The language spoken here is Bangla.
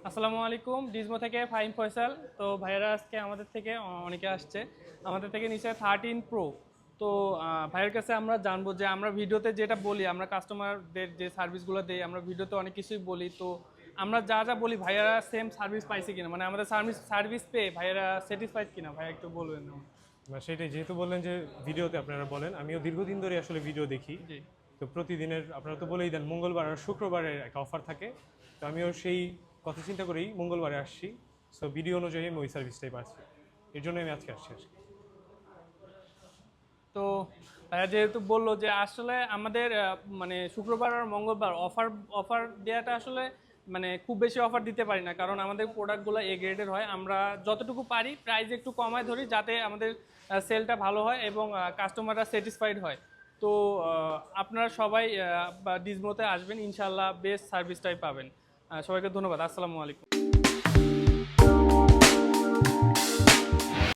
আসসালামু আলাইকুম, ডিজমো থেকে ফাহিম ফয়সাল। তো ভাইয়েরা আজকে আমাদের থেকে অনেকে আসছে, আমাদের থেকে নিচে 13 প্রো। তো ভাইয়ের কাছে আমরা জানবো যে আমরা ভিডিওতে যেটা বলি, আমরা কাস্টমারদের যে সার্ভিসগুলো দিই, আমরা ভিডিওতে অনেক কিছুই বলি। তো আমরা যা যা বলি ভাইয়েরা সেম সার্ভিস পাইছে কিনা, মানে আমাদের সার্ভিস পেয়ে ভাইয়েরা স্যাটিসফাইড কিনা, ভাইয়া একটু বলবেন। সেটাই, যেহেতু বললেন যে ভিডিওতে আপনারা বলেন, আমিও দীর্ঘদিন ধরে আসলে ভিডিও দেখি। জি। তো প্রতিদিনের আপনারা তো বলেই দেন মঙ্গলবার আর শুক্রবারের একটা অফার থাকে। তো আমিও সেই কথা চিন্তা করেই মঙ্গলবারে আসছি। সো ভিডিও অনুযায়ী আমি ওই সার্ভিসটাই পাচ্ছি, এর জন্য আমি আজকে আসছি। তো ভাইয়া যেহেতু বললো যে আসলে আমাদের মানে শুক্রবার আর মঙ্গলবার অফার অফার দেওয়াটা আসলে মানে খুব বেশি অফার দিতে পারি না, কারণ আমাদের প্রোডাক্টগুলো এ গ্রেডের হয়। আমরা যতটুকু পারি প্রাইস একটু কমায় ধরি, যাতে আমাদের সেলটা ভালো হয় এবং কাস্টমাররা স্যাটিসফাইড হয়। তো আপনারা সবাই ডিজমোতে আসবেন, ইনশাল্লাহ বেস্ট সার্ভিসটাই পাবেন। সবাইকে ধন্যবাদ। আসসালামু আলাইকুম।